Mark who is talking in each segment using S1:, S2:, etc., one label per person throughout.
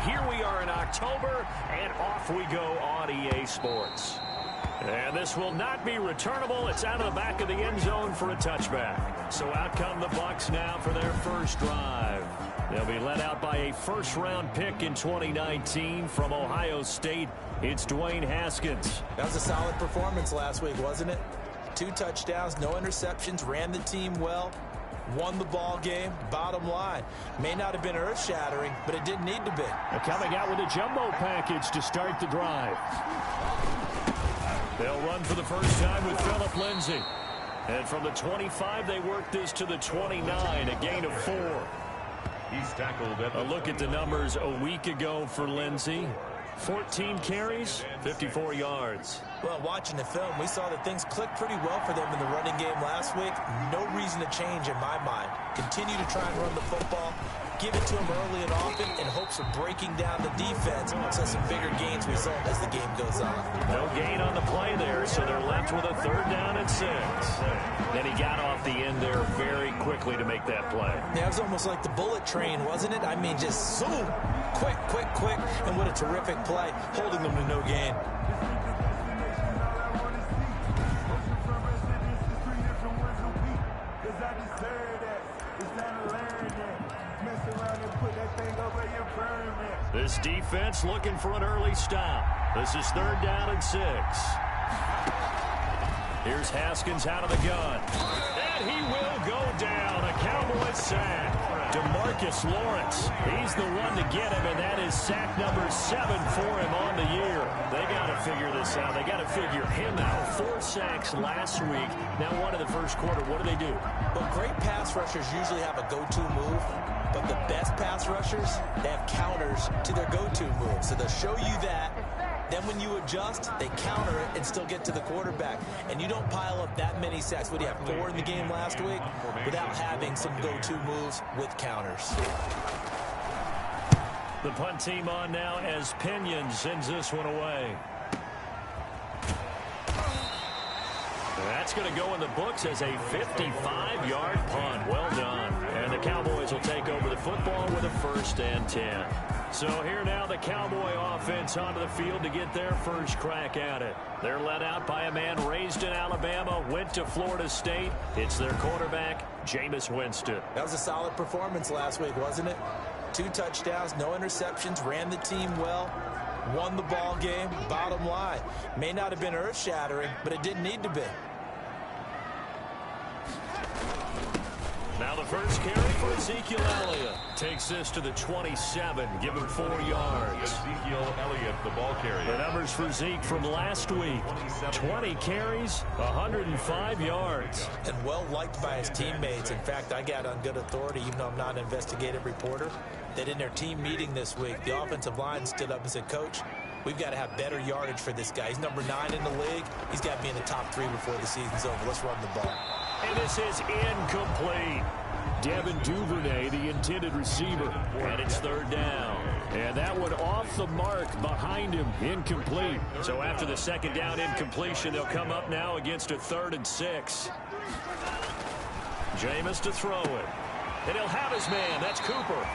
S1: here we are in October, and off we go on EA Sports. And this will not be returnable. It's out of the back of the end zone for a touchback. So out come the Bucs now for their first drive. They'll be led out by a first-round pick in 2019 from Ohio State. It's Dwayne Haskins.
S2: That was a solid performance last week, wasn't it? 2 touchdowns, no interceptions, ran the team well, won the ball game. Bottom line, may not have been earth-shattering, but it didn't need to be.
S1: They're coming out with a jumbo package to start the drive. They'll run for the first time with Phillip Lindsay. And from the 25, they work this to the 29, a gain of 4.
S3: He's tackled at
S1: a look at the numbers a week ago for Lindsay. 14 carries, 54 yards.
S2: Well, watching the film, we saw that things clicked pretty well for them in the running game last week. No reason to change in my mind. Continue to try and run the football. Give it to them early and often in hopes of breaking down the defense so some bigger gains result as the game goes on.
S1: No gain on the play there, so they're left with a 3rd down and 6. Then he got off the end there very quickly to make that play.
S2: Yeah, it was almost like the bullet train, wasn't it? I mean, just zoom, quick, quick, quick, and what a terrific play, holding them to no gain.
S1: This defense looking for an early stop. This is 3rd down and 6. Here's Haskins out of the gun. And he will go down. A Cowboy sack. DeMarcus Lawrence. He's the one to get him, and that is sack number 7 for him on the year. They got to figure this out. They got to figure him out. 4 sacks last week. Now 1 in the first quarter. What do they do?
S2: Well, great pass rushers usually have a go-to move. But the best pass rushers, they have counters to their go-to move. So they'll show you that. Then when you adjust, they counter it and still get to the quarterback. And you don't pile up that many sacks. What do you have, 4 in the game last week? Without having some go-to moves with counters.
S1: The punt team on now as Pinion sends this one away. That's going to go in the books as a 55-yard punt. Well done. And the Cowboys will take over the football with a 1st and 10. So here now the Cowboy offense onto the field to get their first crack at it. They're led out by a man raised in Alabama, went to Florida State. It's their quarterback, Jameis Winston.
S2: That was a solid performance last week, wasn't it? 2 touchdowns, no interceptions, ran the team well, won the ball game. Bottom line, may not have been earth-shattering, but it didn't need to be.
S1: Now the first carry for Ezekiel Elliott. Takes this to the 27, give him 4 yards.
S3: Ezekiel Elliott, the ball carrier.
S1: The numbers for Zeke from last week. 20 carries, 105 yards.
S2: And well liked by his teammates. In fact, I got on good authority, even though I'm not an investigative reporter, that in their team meeting this week, the offensive line stood up and said, Coach, we've got to have better yardage for this guy. He's number 9 in the league. He's got to be in the top 3 before the season's over. Let's run the ball.
S1: And this is incomplete. Devin Duvernay, the intended receiver. And it's 3rd down. And that one off the mark behind him. Incomplete. So after the 2nd down incompletion, they'll come up now against a 3rd and 6. Jameis to throw it. And he'll have his man. That's Cooper.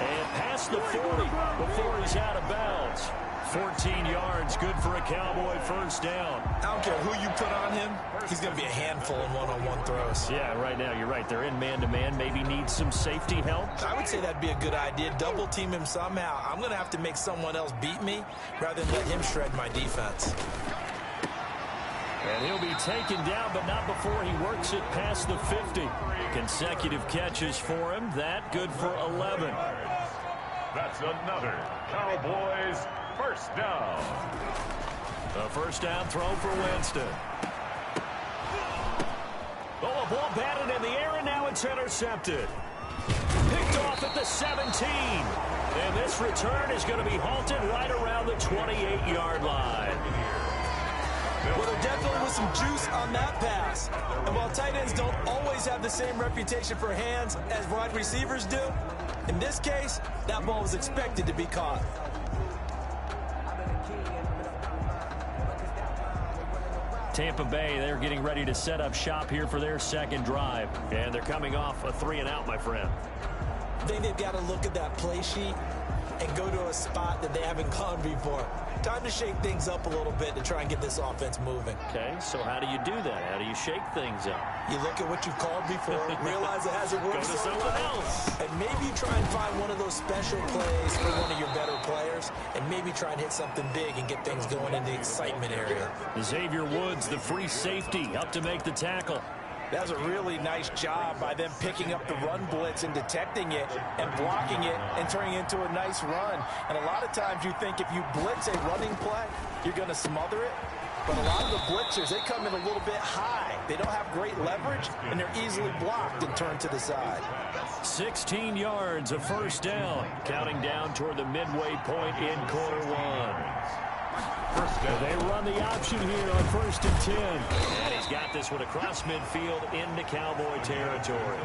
S1: And past the 40 before he's out of bounds. 14 yards, good for a Cowboy 1st down.
S2: I don't care who you put on him, he's going to be a handful in one-on-one throws.
S1: Yeah, right now, you're right. They're in man-to-man, maybe need some safety help.
S2: I would say that'd be a good idea. Double team him somehow. I'm going to have to make someone else beat me rather than let him shred my defense.
S1: And he'll be taken down, but not before he works it past the 50. Consecutive catches for him. That good for 11.
S3: That's another Cowboys first down.
S1: A 1st down throw for Winston. Oh, a ball batted in the air, and now it's intercepted. Picked off at the 17. And this return is going to be halted right around the 28-yard line.
S2: Well, there definitely was some juice on that pass. And while tight ends don't always have the same reputation for hands as wide receivers do, in this case, that ball was expected to be caught.
S1: Tampa Bay, they're getting ready to set up shop here for their 2nd drive. And they're coming off a 3-and-out, my friend.
S2: I think they've got to look at that play sheet and go to a a spot that they haven't gone before. Time to shake things up a little bit to try and get this offense moving.
S1: Okay, so how do you do that? How do you shake things up?
S2: You look at what you've called before, realize it hasn't worked.
S1: Go to someone else.
S2: And maybe you try and find one of those special plays for one of your better players, and maybe try and hit something big and get things going in the excitement area.
S1: Xavier Woods, the free safety, up to make the tackle.
S4: That was a really nice job by them picking up the run blitz and detecting it and blocking it and turning it into a nice run. And a lot of times you think if you blitz a running play, you're going to smother it. But a lot of the blitzers, they come in a little bit high. They don't have great leverage, and they're easily blocked and turned to the side.
S1: 16 yards, a first down. Counting down toward the midway point in quarter one. They run the option here on 1st and 10. And he's got this one across midfield into Cowboy territory.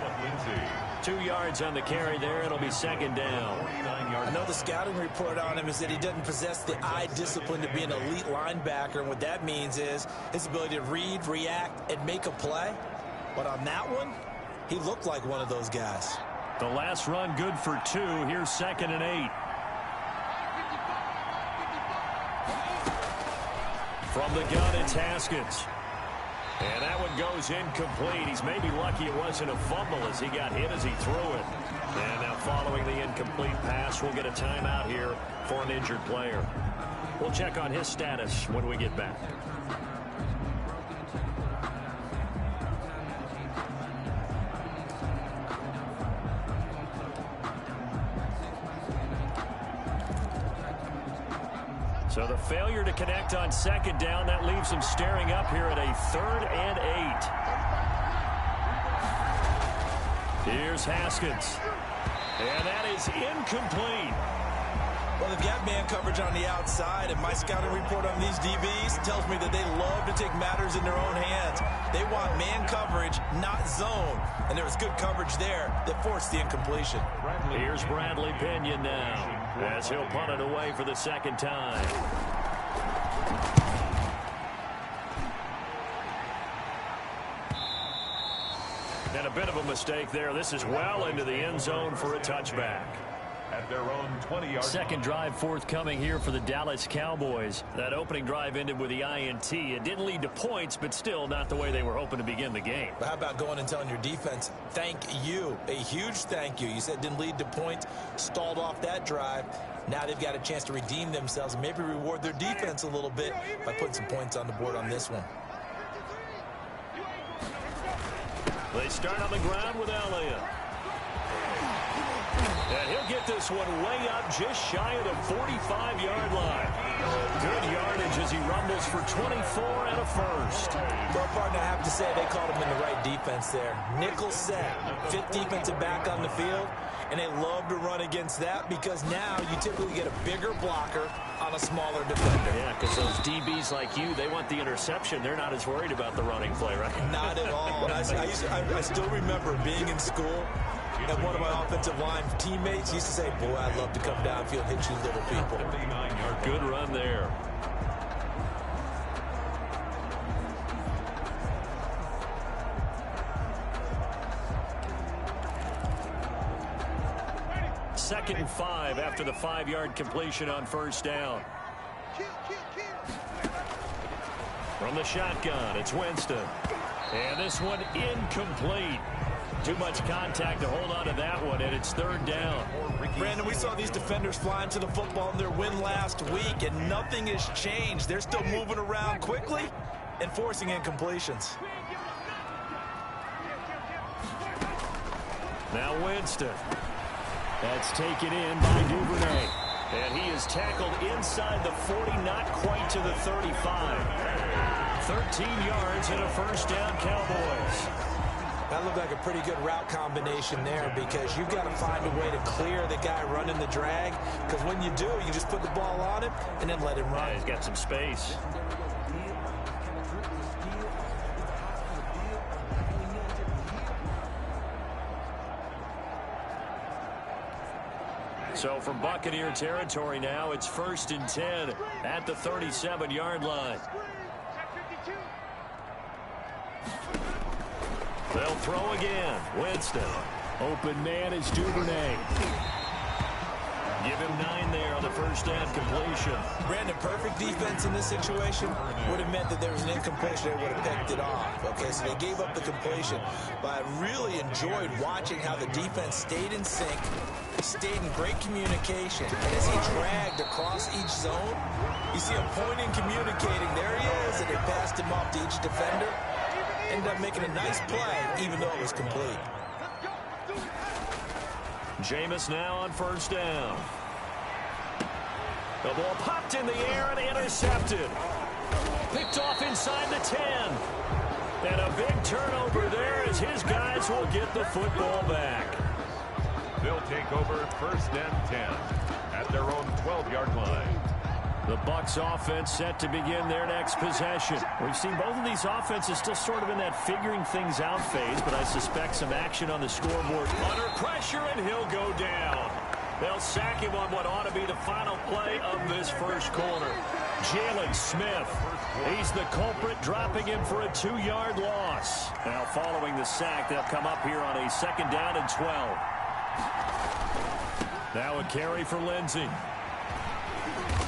S1: 2 yards on the carry there. It'll be 2nd down.
S2: I know the scouting report on him is that he doesn't possess the eye discipline to be an elite linebacker. And what that means is his ability to read, react, and make a play. But on that one, he looked like one of those guys.
S1: The last run good for 2. Here's 2nd and 8. From the gun, it's Haskins. And that one goes incomplete. He's maybe lucky it wasn't a fumble as he got hit as he threw it. And now following the incomplete pass, we'll get a timeout here for an injured player. We'll check on his status when we get back. So the failure to connect on 2nd down, that leaves him staring up here at a 3rd and 8. Here's Haskins. And that is incomplete.
S2: Well, they've got man coverage on the outside, and my scouting report on these DBs tells me that they love to take matters in their own hands. They want man coverage, not zone. And there was good coverage there that forced the incompletion.
S1: Here's Bradley Pinion now, as he'll punt it away for the 2nd time. And a bit of a mistake there. This is well into the end zone for a touchback.
S3: At their own 20-yard
S1: 2nd drive forthcoming here for the Dallas Cowboys. That opening drive ended with the INT. It didn't lead to points, but still not the way they were hoping to begin the game.
S2: But how about going and telling your defense, thank you, a huge thank you. You said it didn't lead to points, stalled off that drive. Now they've got a chance to redeem themselves and maybe reward their defense a little bit by putting some points on the board on this one.
S1: They start on the ground with Elliott. And he'll get this one way up just shy of the 45-yard line. Good yardage as he rumbles for 24 and a first.
S2: Well, partner, I have to say they called him in the right defense there. Nickel set, 5th defensive back on the field, and they love to run against that because now you typically get a bigger blocker on a smaller defender.
S1: Yeah, because those DBs like you, they want the interception. They're not as worried about the running play, right?
S2: Not at all. And I still remember being in school, and one of my offensive line teammates used to say, boy, I'd love to come downfield and hit you little people.
S1: Good run there. Second and 5 after the 5-yard completion on 1st down. From the shotgun, it's Winston. And this one incomplete. Too much contact to hold on to that one, and it's 3rd down.
S2: Brandon, we saw these defenders flying to the football in their win last week, and nothing has changed. They're still moving around quickly and forcing incompletions.
S1: Now Winston. That's taken in by Duvernay. And he is tackled inside the 40, not quite to the 35. 13 yards and a 1st down, Cowboys.
S2: That looked like a pretty good route combination there because you've got to find a way to clear the guy running the drag, because when you do, you just put the ball on him and then let him run.
S1: Yeah, he's got some space. So from Buccaneer territory now, it's 1st and 10 at the 37-yard line. They'll throw again. Winston. Open man is Duvernay. Give him 9 there on the first down completion.
S2: Brandon, perfect defense in this situation would have meant that there was an incompletion. They would have picked it off. Okay, so they gave up the completion. But I really enjoyed watching how the defense stayed in sync, stayed in great communication. And as he dragged across each zone, you see him pointing, communicating. There he is, and they passed him off to each defender. Ended up making a nice play, even though it was complete.
S1: Jameis now on first down. The ball popped in the air and intercepted. Picked off inside the 10. And a big turnover there as his guys will get the football back.
S3: They'll take over first and 10 at their own 12-yard line.
S1: The Bucs offense set to begin their next possession. We've seen both of these offenses still sort of in that figuring things out phase, but I suspect some action on the scoreboard. Under pressure, and he'll go down. They'll sack him on what ought to be the final play of this first quarter. Jalen Smith, he's the culprit, dropping him for a 2-yard loss. Now following the sack, they'll come up here on a 2nd down and 12. Now a carry for Lindsey.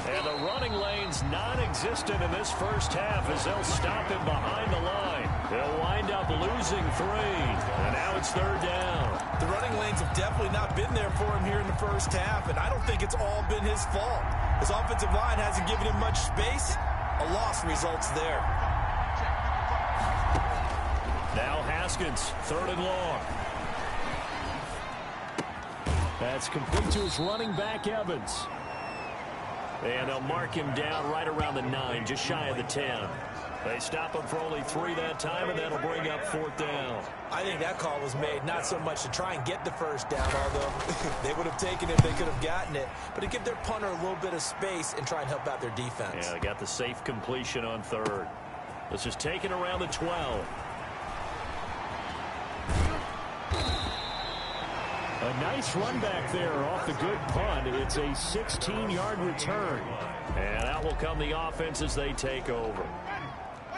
S1: And the running lane's non-existent in this first half as they'll stop him behind the line. They'll wind up losing 3. And now it's 3rd down.
S2: The running lanes have definitely not been there for him here in the first half, and I don't think it's all been his fault. His offensive line hasn't given him much space. A loss results there.
S1: Now Haskins, 3rd and long. That's complete to his running back, Evans. And they'll mark him down right around the 9, just shy of the 10. They stop him for only 3 that time, and that'll bring up 4th down.
S2: I think that call was made not so much to try and get the first down, although they would have taken it if they could have gotten it, but to give their punter a little bit of space and try and help out their defense.
S1: Yeah, they got the safe completion on 3rd. Let's just take it around the 12. A nice run back there off the good punt. It's a 16-yard return. And out will come the offense as they take over.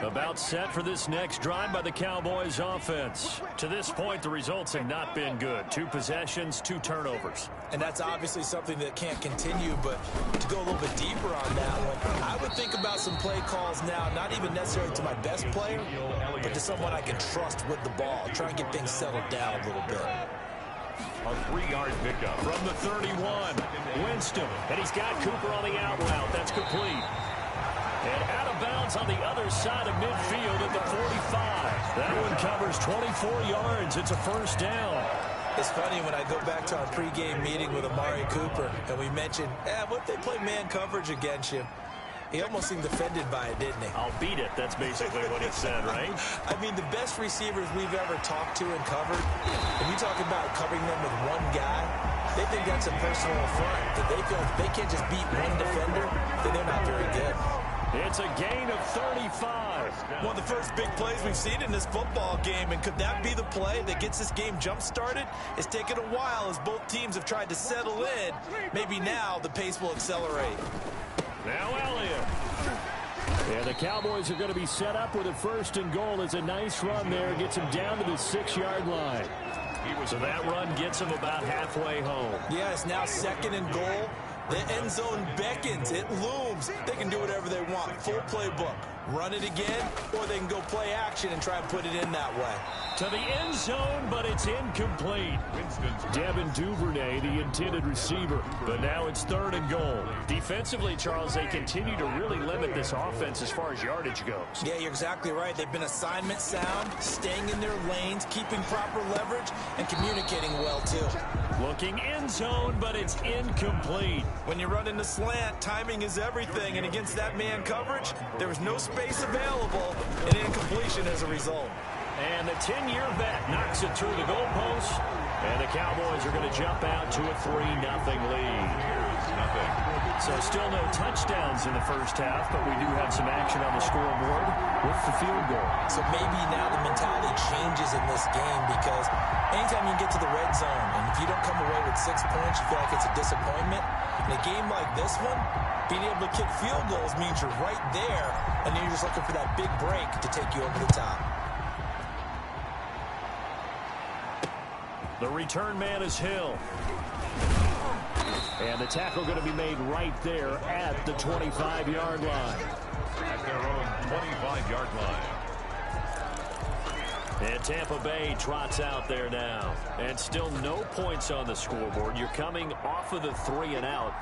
S1: About set for this next drive by the Cowboys offense. To this point, the results have not been good. 2 possessions, 2 turnovers.
S2: And that's obviously something that can't continue, but to go a little bit deeper on that one, I would think about some play calls now, not even necessarily to my best player, but to someone I can trust with the ball. Try and get things settled down a little bit.
S3: A 3-yard pickup.
S1: From the 31, Winston. And he's got Cooper on the out route. That's complete. And out of bounds on the other side of midfield at the 45. That one covers 24 yards. It's a first down.
S2: It's funny when I go back to our pregame meeting with Amari Cooper, and we mentioned, what if they play man coverage against you? He almost seemed offended by it, didn't he?
S1: I'll beat it. That's basically what he said, right?
S2: I mean, the best receivers we've ever talked to and covered, when you talk about covering them with one guy, they think that's a personal affront. That they feel if they can't just beat one defender, then they're not very good.
S1: It's a gain of 35.
S2: One of the first big plays we've seen in this football game, and could that be the play that gets this game jump-started? It's taken a while as both teams have tried to settle in. Maybe now the pace will accelerate.
S1: Now Elliott. And the Cowboys are going to be set up with a 1st and goal. It's a nice run there. Gets him down to the 6-yard line. So that run gets him about halfway home.
S2: Yeah, it's now 2nd and goal. The end zone beckons. It looms. They can do whatever they want. Full playbook. Run it again, or they can go play action and try and put it in that way.
S1: To the end zone, but it's incomplete. Devin Duvernay, the intended receiver. But now it's 3rd and goal. Defensively, Charles, they continue to really limit this offense as far as yardage goes.
S2: Yeah, you're exactly right. They've been assignment sound, staying in their lanes, keeping proper leverage, and communicating well, too.
S1: Looking end zone, but it's incomplete.
S2: When you run in the slant, timing is everything, and against that man coverage, there was no space available, and incompletion as a result.
S1: And the 10-year vet knocks it through the goalpost, and the Cowboys are going to jump out to a 3-0 lead. So still no touchdowns in the first half, but we do have some action on the scoreboard with the field goal.
S2: So maybe now the mentality changes in this game, because anytime you get to the red zone, and if you don't come away with 6 points, you feel like it's a disappointment. In a game like this one, being able to kick field goals means you're right there, and then you're just looking for that big break to take you over the top.
S1: The return man is Hill. And the tackle going to be made right there at the 25-yard line.
S3: At their own 25-yard line.
S1: And Tampa Bay trots out there now. And still no points on the scoreboard. You're coming off of the 3 and out.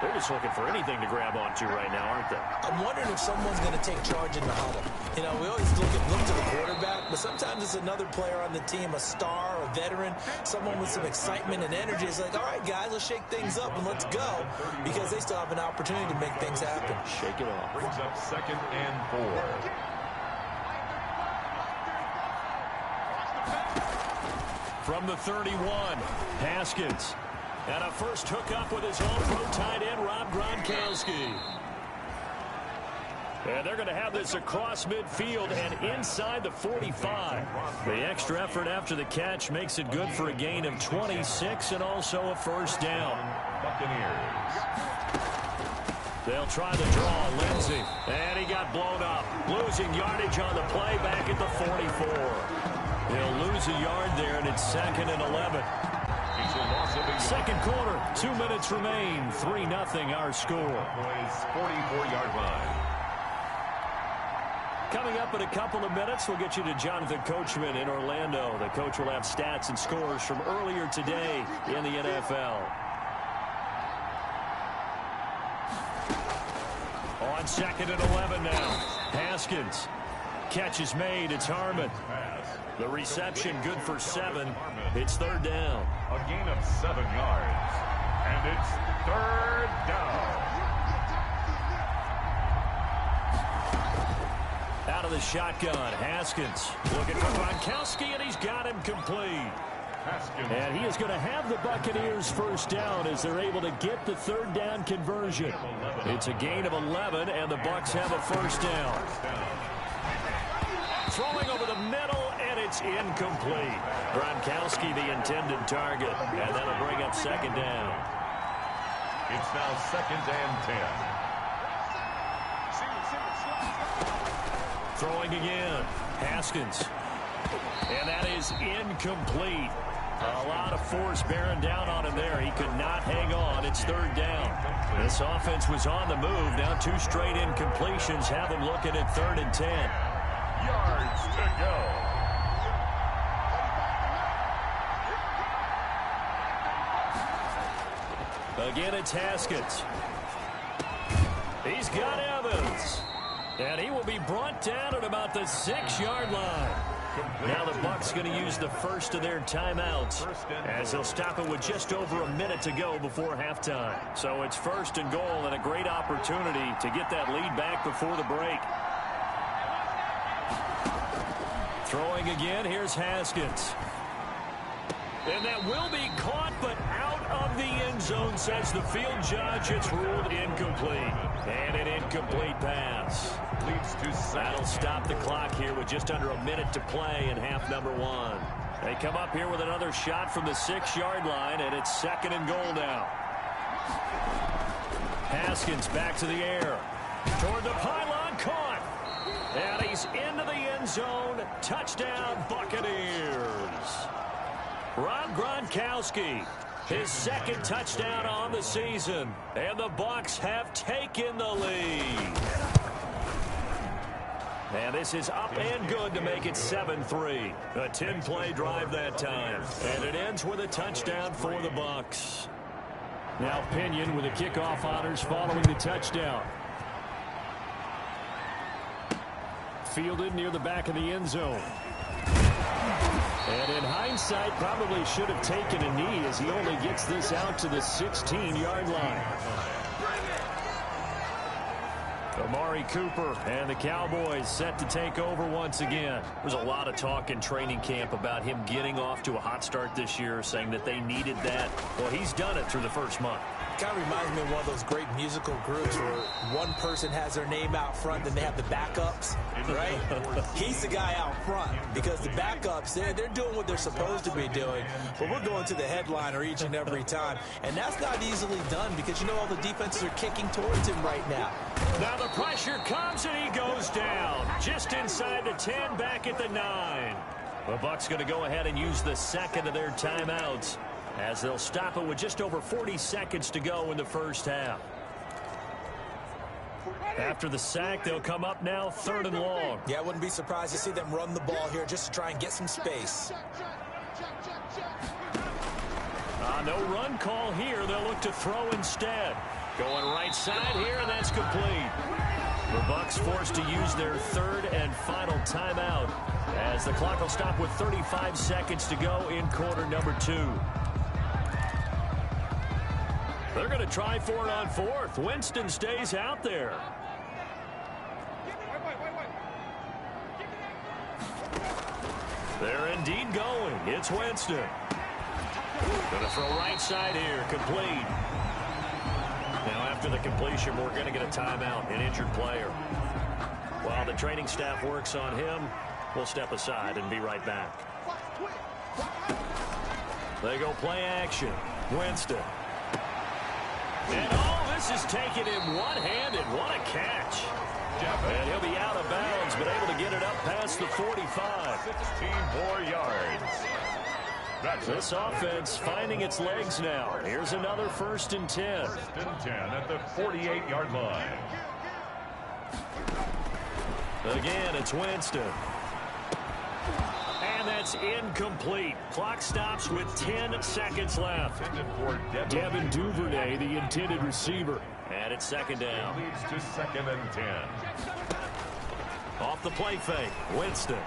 S1: They're just looking for anything to grab onto right now, aren't they?
S2: I'm wondering if someone's going to take charge in the huddle. You know, we always look to the quarterback, but sometimes it's another player on the team, a star, a veteran, someone with some excitement and energy. It's like, all right, guys, let's shake things up and let's go, because they still have an opportunity to make things happen.
S1: Shake it off.
S3: Brings up 2nd and 4.
S1: From the 31, Haskins. And a first hookup with his all-pro tight end, Rob Gronkowski. And they're going to have this across midfield and inside the 45. The extra effort after the catch makes it good for a gain of 26 and also a first down.
S3: Buccaneers.
S1: They'll try to draw Lindsey. And he got blown up. Losing yardage on the play back at the 44. He'll lose a yard there, and it's 2nd and 11. Second quarter, 2 minutes remain. 3-0 our score.
S3: 44-yard line.
S1: Coming up in a couple of minutes, we'll get you to Jonathan Coachman in Orlando. The coach will have stats and scores from earlier today in the NFL. On 2nd and 11 now. Haskins. Catch is made. It's Harmon. The reception good for 7. It's 3rd down.
S3: A gain of 7 yards. And it's 3rd down.
S1: Out of the shotgun, Haskins looking for Gronkowski, and he's got him complete.
S3: Haskins.
S1: And he is going to have the Buccaneers first down as they're able to get the 3rd down conversion. It's a gain of 11, and the Bucs have a first down. Throwing over the middle, and it's incomplete. Gronkowski, the intended target, and that'll bring up 2nd down.
S3: It's now 2nd and 10.
S1: Throwing again, Haskins. And that is incomplete. A lot of force bearing down on him there. He could not hang on. It's 3rd down. This offense was on the move. Now 2 straight incompletions have him looking at 3rd and 10.
S3: Yards to go.
S1: Again, it's Haskins. He's got Evans. And he will be brought down at about the 6-yard line. Now the Bucs going to use the first of their timeouts as they'll stop it with just over a minute to go before halftime. So it's 1st and goal and a great opportunity to get that lead back before the break. Throwing again, here's Haskins. And that will be caught, but out of the end zone, says the field judge. It's ruled incomplete. And an incomplete pass.
S3: Leads to 7.
S1: That'll stop the clock here with just under a minute to play in half number 1. They come up here with another shot from the 6-yard line, and it's 2nd and goal now. Haskins back to the air. Toward the pylon, caught. And he's into the end zone. Touchdown, Buccaneers. Rob Gronkowski, his 2nd touchdown on the season. And the Bucs have taken the lead. And this is up and good to make it 7-3. A 10-play drive that time. And it ends with a touchdown for the Bucs. Now Pinion with the kickoff honors following the touchdown. Fielded near the back of the end zone. And in hindsight, probably should have taken a knee as he only gets this out to the 16-yard line. Amari Cooper and the Cowboys set to take over once again. There's a lot of talk in training camp about him getting off to a hot start this year, saying that they needed that. Well, he's done it through the first month.
S2: Kind of reminds me of one of those great musical groups where one person has their name out front, then they have the backups, right? He's the guy out front because the backups, they're doing what they're supposed to be doing, but we're going to the headliner each and every time, and that's not easily done because you know all the defenses are kicking towards him right now.
S1: Now the pressure comes and he goes down just inside the 10, back at the 9. The Bucs going to go ahead and use the 2nd of their timeouts. as they'll stop it with just over 40 seconds to go in the first half. After the sack, they'll come up now 3rd and long.
S2: Yeah, I wouldn't be surprised to see them run the ball here just to try and get some space.
S1: No run call here. They'll look to throw instead. Going right side here, and that's complete. The Bucs forced to use their 3rd and final timeout as the clock will stop with 35 seconds to go in quarter number 2. They're going to try for it on 4th. Winston stays out there. They're indeed going. It's Winston. Going to throw right side here. Complete. Now after the completion, we're going to get a timeout, an injured player. While the training staff works on him, we'll step aside and be right back. They go play action. Winston. And this is taken in one-handed. What a catch. And he'll be out of bounds, but able to get it up past the 45.
S3: 16 more yards.
S1: This offense finding its legs now. Here's another 1st and 10.
S3: 1st and 10 at the 48-yard line.
S1: Again, it's Winston. And that's incomplete. Clock stops with 10 seconds left. Devin Duvernay, the intended receiver. And it's 2nd down.
S3: Leads to 2nd and 10.
S1: Off the play fake, Winston.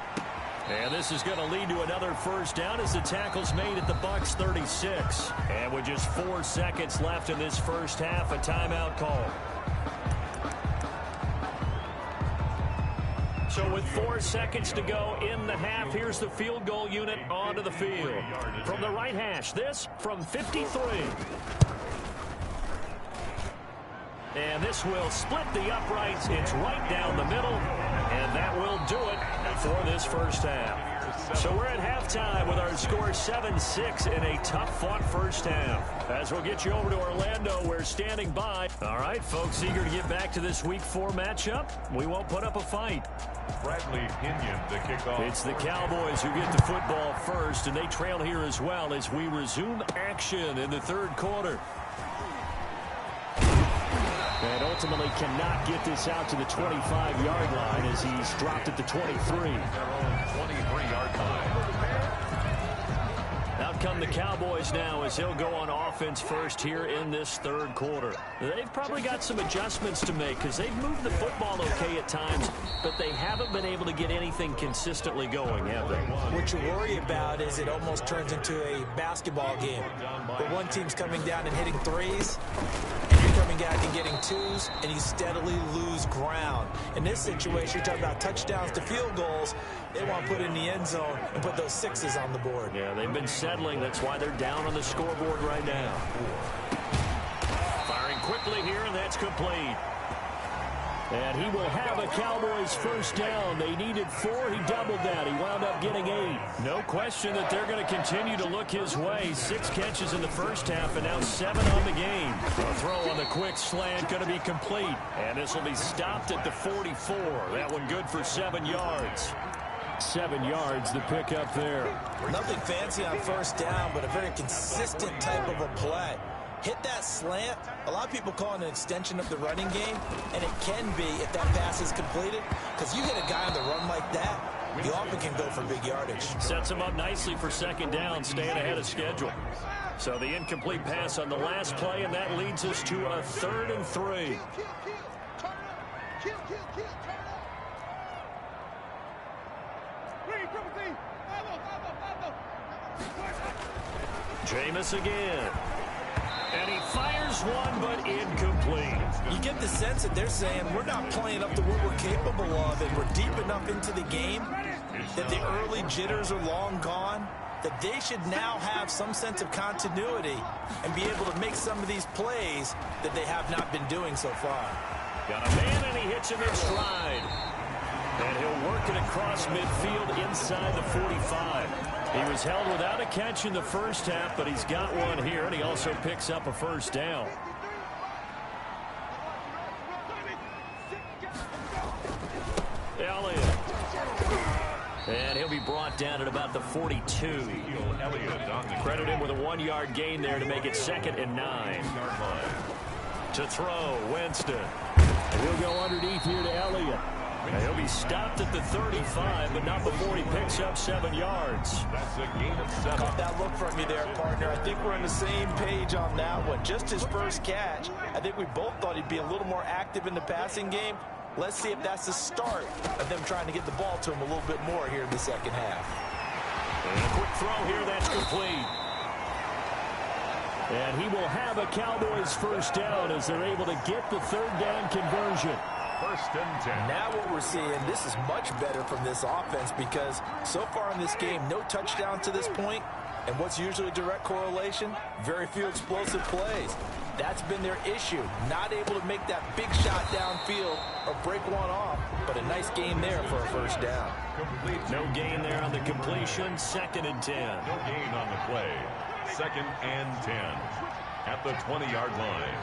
S1: And this is going to lead to another 1st down as the tackle's made at the Bucs 36. And with just 4 seconds left in this first half, a timeout call. So with 4 seconds to go in the half, here's the field goal unit onto the field. From the right hash, this from 53. And this will split the uprights. It's right down the middle. And that will do it for this first half. So we're at halftime with our score 7-6 in a tough-fought first half. As we'll get you over to Orlando, we're standing by. All right, folks, eager to get back to this Week 4 matchup. We won't put up a fight.
S3: Bradley Pinion to kick off.
S1: It's the Cowboys who get the football first, and they trail here as well as we resume action in the 3rd quarter. And ultimately cannot get this out to the 25-yard line as he's dropped at the 23.
S3: Their own 23-yard line.
S1: Out come the Cowboys now as he'll go on offense first here in this 3rd quarter. They've probably got some adjustments to make because they've moved the football okay at times, but they haven't been able to get anything consistently going, have they?
S2: What you worry about is it almost turns into a basketball game where one team's coming down and hitting threes, and you're coming down and getting twos, and you steadily lose ground. In this situation, you're talking about touchdowns to field goals. They want to put in the end zone and put those 6s on the board.
S1: Yeah, they've been settling. That's why they're down on the scoreboard right now. Firing quickly here, and that's complete. And he will have a Cowboys 1st down. They needed 4. He doubled that. He wound up getting 8. No question that they're going to continue to look his way. 6 catches in the first half and now 7 on the game. A throw on the quick slant going to be complete. And this will be stopped at the 44. That one good for 7 yards. 7 yards, the pickup there.
S2: Nothing fancy on 1st down, but a very consistent type of a play. Hit that slant. A lot of people call it an extension of the running game, and it can be if that pass is completed, because you hit a guy on the run like that, you often can go for big yardage.
S1: Sets him up nicely for 2nd down, staying ahead of schedule. So the incomplete pass on the last play, and that leads us to a 3rd and 3. Jameis again. And he fires one, but incomplete.
S2: You get the sense that they're saying we're not playing up to what we're capable of, and we're deep enough into the game that the early jitters are long gone, that they should now have some sense of continuity and be able to make some of these plays that they have not been doing so far.
S1: Got a man, and he hits him in stride. And he'll work it across midfield inside the 45. He was held without a catch in the first half, but he's got one here, and he also picks up a 1st down. Elliott. And he'll be brought down at about the 42. Credit him with a 1-yard gain there to make it 2nd and 9. To throw, Winston. And he'll go underneath here to Elliott. And he'll be stopped at the 35, but not before he picks up 7 yards.
S3: That's a gain of 7.
S4: Caught that look from you there, partner. I think we're on the same page on that one. Just his first catch. I think we both thought he'd be a little more active in the passing game. Let's see if that's the start of them trying to get the ball to him a little bit more here in the second half.
S1: And a quick throw here, that's complete. And he will have a Cowboys first down as they're able to get the 3rd down conversion.
S3: 1st and 10.
S4: Now what we're seeing, this is much better from this offense because so far in this game, no touchdown to this point. And what's usually a direct correlation? Very few explosive plays. That's been their issue. Not able to make that big shot downfield or break one off. But a nice gain there for a first down.
S1: No gain there on the completion. 2nd and 10.
S3: No gain on the play. 2nd and 10 at the 20-yard line.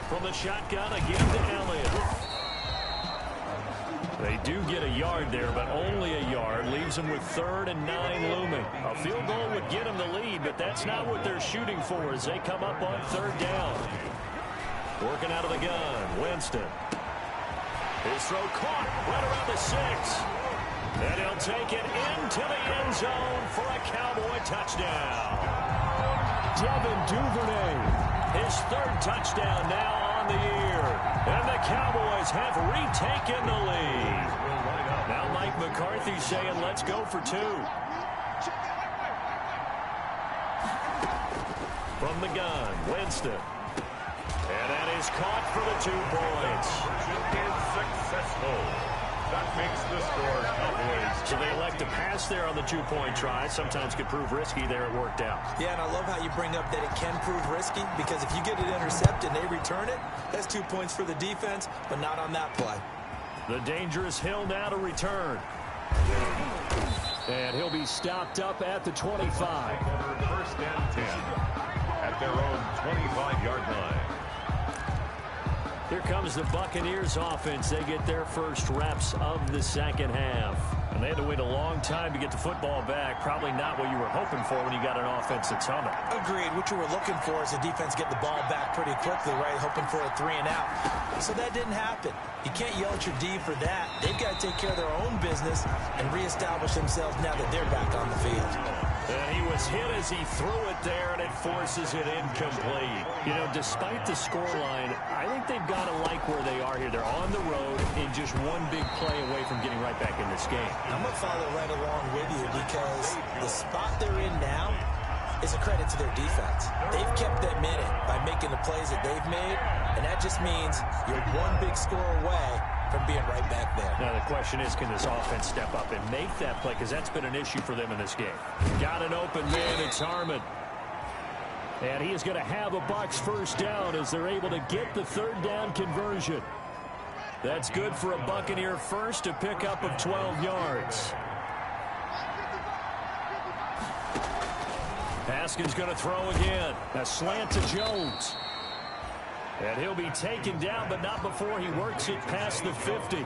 S1: From the shotgun again to Elliott. They do get a yard there, but only a yard. Leaves them with 3rd and 9 looming. A field goal would get them the lead, but that's not what they're shooting for as they come up on 3rd down. Working out of the gun, Winston. His throw caught right around the 6. And he'll take it into the end zone for a Cowboy touchdown. Devin Duvernay, his 3rd touchdown now on the year. And the Cowboys have retaken the lead. Now Mike McCarthy saying, let's go for 2. From the gun, Winston. And that is caught for the 2 points.
S3: Is successful. That makes the score Cowboys.
S1: So they elect to pass there on the 2-point try. Sometimes could prove risky. There it worked out.
S2: Yeah, and I love how you bring up that it can prove risky because if you get it intercepted and they return it, that's 2 points for the defense, but not on that play.
S1: The dangerous Hill now to return. And he'll be stopped up at the 25.
S3: 1st and 10 at their own 25-yard line.
S1: Here comes the Buccaneers offense. They get their first reps of the second half. And they had to wait a long time to get the football back. Probably not what you were hoping for when you got an offense that's humming.
S2: Agreed. What you were looking for is the defense get the ball back pretty quickly, right? Hoping for a 3 and out. So that didn't happen. You can't yell at your D for that. They've got to take care of their own business and reestablish themselves now that they're back on the field.
S1: And he was hit as he threw it there, and it forces it incomplete. You know, despite the scoreline, I think they've got to like where they are here. They're on the road in just one big play away from getting right back in this game.
S2: I'm going to follow right along with you because the spot they're in now is a credit to their defense. They've kept them in it by making the plays that they've made, and that just means you're one big score away from being right back there.
S1: Now, the question is, can this offense step up and make that play? Because that's been an issue for them in this game. Got an open man. It's Harmon. And he is going to have a Bucs first down as they're able to get the 3rd down conversion. That's good for a Buccaneer first, a pickup of 12 yards. Haskins going to throw again. A slant to Jones. And he'll be taken down, but not before he works it past the 50.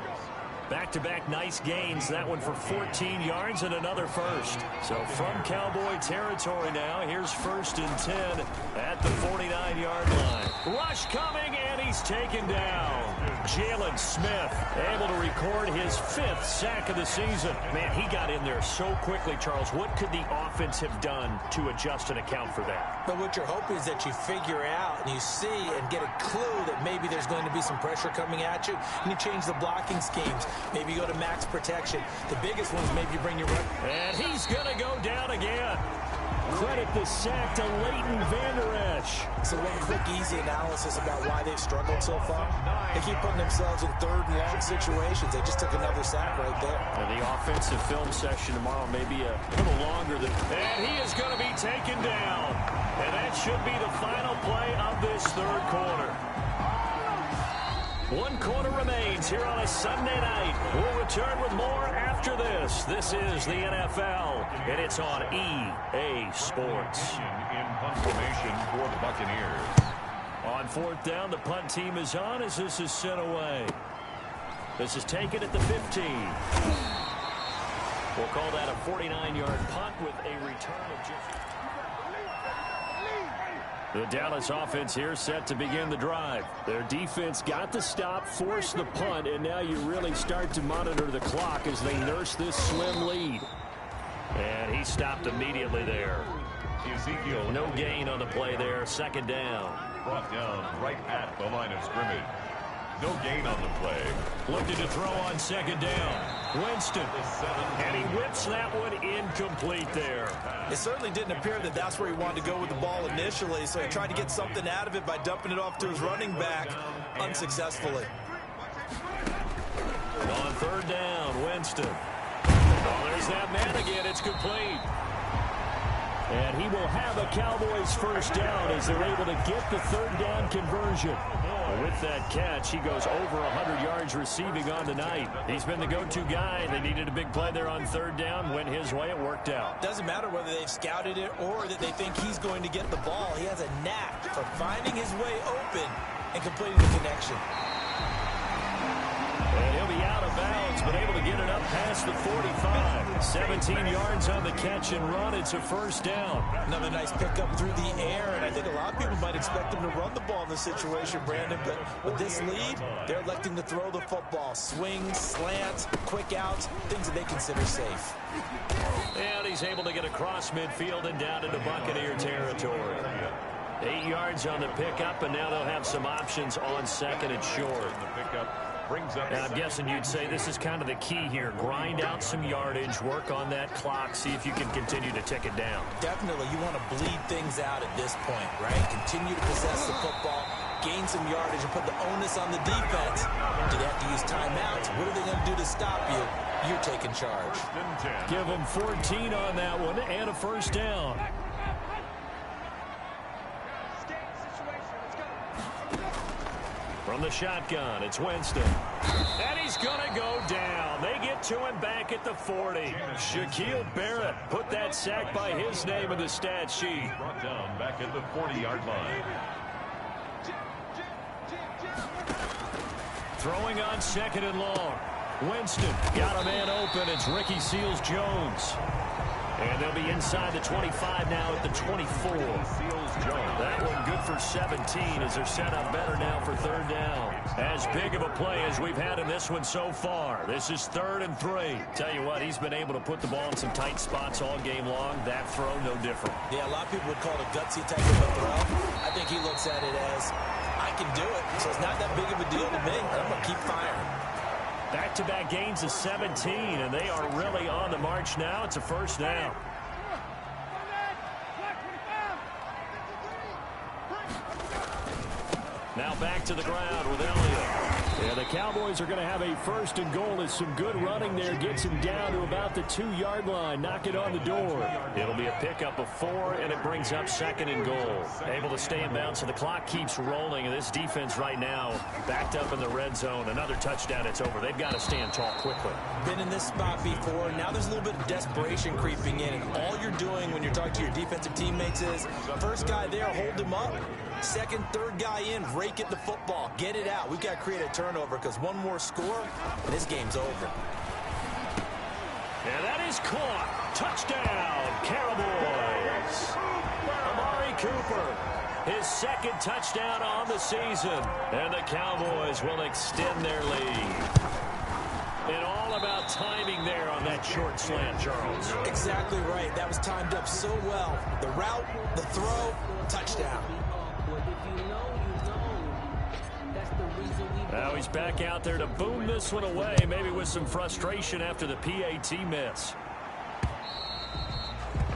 S1: Back-to-back nice gains. That one for 14 yards and another first. So from Cowboy territory now, here's 1st and 10 at the 49-yard line. Rush coming, and he's taken down. Jalen Smith able to record his 5th sack of the season. Man, he got in there so quickly, Charles. What could the offense have done to adjust and account for that?
S2: But what you're hoping is that you figure out and you see and get a clue that maybe there's going to be some pressure coming at you, and you change the blocking schemes. Maybe you go to max protection. The biggest one is maybe you bring your run.
S1: And he's going to go down again. Credit the sack to Leighton Vander Esch.
S2: So one quick, easy analysis about why they've struggled so far. They keep putting themselves in 3rd and long situations. They just took another sack right there.
S1: And the offensive film session tomorrow may be a little longer than... And he is going to be taken down. And that should be the final play of this 3rd quarter. 1 quarter remains here on a Sunday night. We'll return with more after this. This is the NFL, and it's on EA Sports.
S3: In punt formation for the Buccaneers.
S1: On 4th down, the punt team is on as this is sent away. This is taken at the 15. We'll call that a 49-yard punt with a return of just... The Dallas offense here set to begin the drive. Their defense got the stop, forced the punt, and now you really start to monitor the clock as they nurse this slim lead. And he stopped immediately there.
S3: Ezekiel.
S1: No gain on the play there. Second down.
S3: Brought down right at the line of scrimmage. No gain on the play.
S1: Looking to throw on second down. Winston. And he whips that one incomplete there.
S4: It certainly didn't appear that that's where he wanted to go with the ball initially, so he tried to get something out of it by dumping it off to his running back unsuccessfully.
S1: On third down, Winston. Oh, there's that man again. It's complete. And he will have a Cowboys first down as they're able to get the third down conversion. With that catch, he goes over 100 yards receiving on the night. He's been the go-to guy. They needed a big play there on third down. Went his way. It worked out.
S4: Doesn't matter whether they've scouted it or that they think he's going to get the ball. He has a knack for finding his way open and completing the connection.
S1: And he'll be out of bounds, but able to get it up past the 45. 17 yards on the catch and run. It's a first down.
S4: Another nice pickup through the air, and I think a lot of people might expect him to run the ball in this situation, Brandon, but with this lead, they're electing to throw the football. Swings, slants, quick outs, things that they consider safe.
S1: And he's able to get across midfield and down into Buccaneer territory. 8 yards on the pickup, and now they'll have some options on second and short. And I'm guessing you'd say this is kind of the key here. Grind out some yardage, work on that clock, see if you can continue to tick it down.
S4: Definitely. You want to bleed things out at this point, right? Continue to possess the football, gain some yardage, and put the onus on the defense. Do they have to use timeouts? What are they going to do to stop you? You're taking charge.
S1: Give them 14 on that one and a first down. From the shotgun, it's Winston. And he's going to go down. They get to him back at the 40. Shaquille Barrett put that sack by his name in the stat sheet.
S3: Brought down back at the 40-yard line.
S1: Throwing on second and long. Winston got a man open. It's Ricky Seals-Jones. And they'll be inside the 25 now at the 24. That one good for 17 as they're set up better now for third down. As big of a play as we've had in this one so far. This is 3rd and 3. Tell you what, he's been able to put the ball in some tight spots all game long. That throw, no different.
S4: Yeah, a lot of people would call it a gutsy type of a throw. I think he looks at it as, I can do it, so it's not that big of a deal to me. I'm going to keep firing.
S1: Back-to-back gains of 17, and they are really on the march now. It's a first down. Now back to the ground with Elliott. Yeah, the Cowboys are going to have a first and goal as some good running there gets him down to about the 2-yard line. Knock it on the door. It'll be a pickup of 4, and it brings up second and goal. Able to stay in bounds, so the clock keeps rolling, and this defense right now backed up in the red zone. Another touchdown, it's over. They've got to stand tall quickly.
S4: Been in this spot before. Now there's a little bit of desperation creeping in, and all you're doing when you're talking to your defensive teammates is, first guy there, hold him up. Second, third guy in, rake at the football. Get it out. We've got to create a turnover because one more score, and this game's over.
S1: And that is caught. Touchdown, Cowboys. Amari Cooper, his second touchdown on the season. And the Cowboys will extend their lead. And all about timing there on that short slant, Charles.
S4: Exactly right. That was timed up so well. The route, the throw, touchdown.
S1: Now he's back out there to boom this one away, maybe with some frustration after the PAT miss.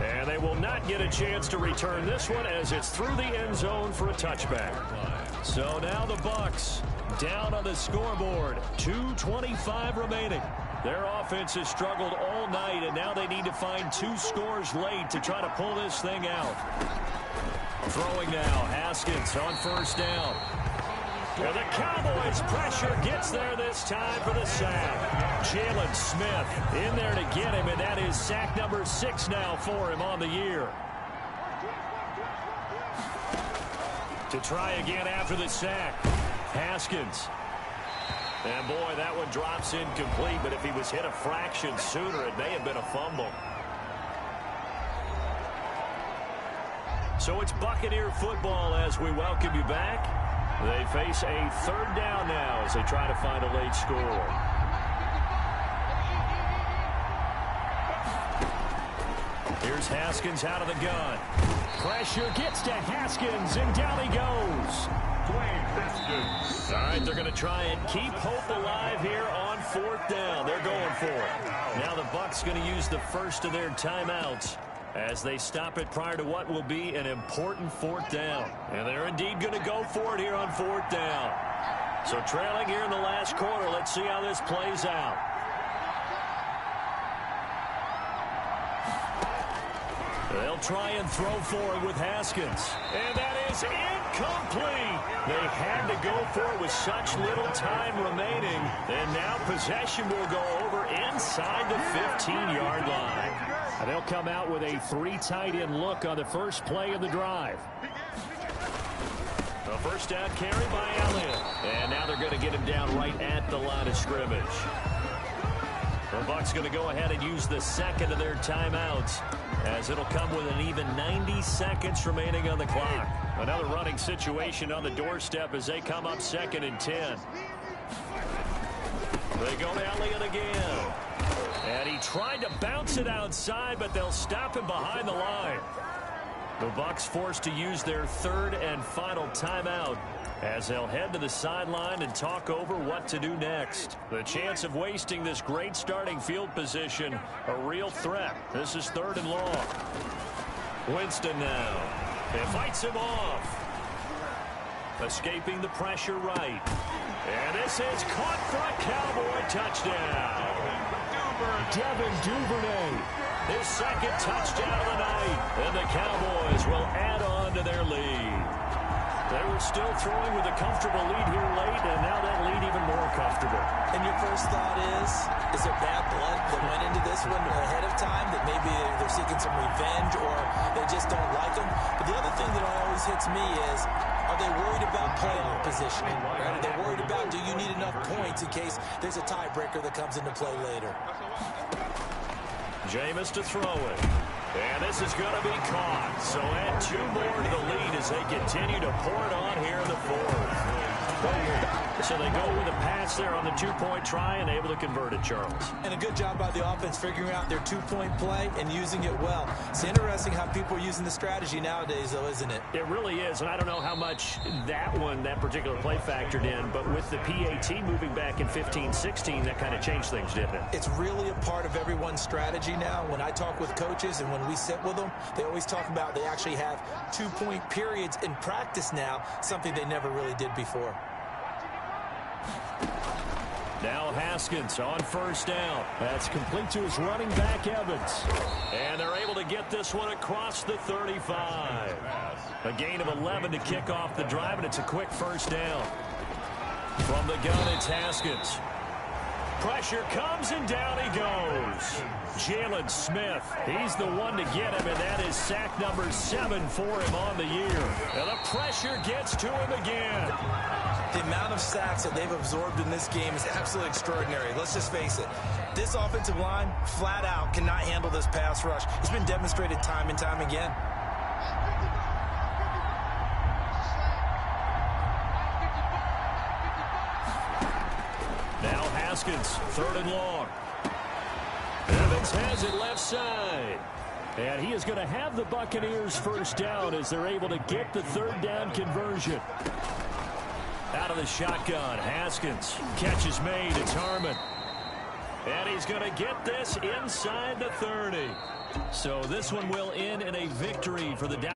S1: And they will not get a chance to return this one as it's through the end zone for a touchback. So now the Bucs down on the scoreboard. 2:25 remaining. Their offense has struggled all night, and now they need to find 2 scores late to try to pull this thing out. Throwing now, Haskins on first down. Well, the Cowboys' pressure gets there this time for the sack. Jalen Smith in there to get him, and that is sack number 6 now for him on the year. To try again after the sack, Haskins. And, boy, that one drops incomplete, but if he was hit a fraction sooner, it may have been a fumble. So it's Buccaneer football as we welcome you back. They face a third down now as they try to find a late score. Here's Haskins out of the gun. Pressure gets to Haskins, and down he goes. All right, they're going to try and keep hope alive here on fourth down. They're going for it. Now the Bucs going to use the first of their timeouts as they stop it prior to what will be an important fourth down. And they're indeed going to go for it here on fourth down. So trailing here in the last quarter, let's see how this plays out. They'll try and throw for it with Haskins. And that is incomplete. They had to go for it with such little time remaining. And now possession will go over inside the 15-yard line. And they'll come out with a 3 tight end look on the first play of the drive. A first down carry by Elliott. And now they're going to get him down right at the line of scrimmage. The Bucs going to go ahead and use the second of their timeouts, as it'll come with an even 90 seconds remaining on the clock. Another running situation on the doorstep as they come up 2nd and 10. They go to Elliott again. And he tried to bounce it outside, but they'll stop him behind the line. The Bucs forced to use their third and final timeout as they'll head to the sideline and talk over what to do next. The chance of wasting this great starting field position, a real threat. This is 3rd and long. Winston now. It fights him off. Escaping the pressure right. And this is caught for a Cowboy touchdown. Devin Duvernay. His second touchdown of the night. And the Cowboys will add on to their lead. They were still throwing with a comfortable lead here late, and now that lead even more comfortable.
S2: And your first thought is there bad blood that went into this one ahead of time, that maybe they're seeking some revenge or they just don't like them? But the other thing that always hits me is, are they worried about playoff positioning? Right? Are they worried about, do you need enough points in case there's a tiebreaker that comes into play later?
S1: Jameis to throw it. And this is going to be caught. So add 2 more to the lead as they continue to pour it on here in the 4th. So they go with a pass there on the 2-point try and able to convert it, Charles.
S2: And a good job by the offense figuring out their 2-point play and using it well. It's interesting how people are using the strategy nowadays, though, isn't it?
S1: It really is, and I don't know how much that particular play factored in, but with the PAT moving back in 15-16, that kind of changed things, didn't it?
S2: It's really a part of everyone's strategy now. When I talk with coaches and when we sit with them, they always talk about they actually have 2-point periods in practice now, something they never really did before.
S1: Now Haskins on first down. That's complete to his running back, Evans. And they're able to get this one across the 35. A gain of 11 to kick off the drive, and it's a quick first down. From the gun, it's Haskins. Pressure comes, and down he goes. Jalen Smith, he's the one to get him, and that is sack number 7 for him on the year. And the pressure gets to him again.
S2: The amount of sacks that they've absorbed in this game is absolutely extraordinary. Let's just face it. This offensive line, flat out, cannot handle this pass rush. It's been demonstrated time and time again.
S1: Now Haskins, 3rd and long. Evans has it left side. And he is going to have the Buccaneers first down as they're able to get the 3rd down conversion. Out of the shotgun, Haskins. Catch is made. It's Harmon. And he's going to get this inside the 30. So this one will end in a victory for the Dallas.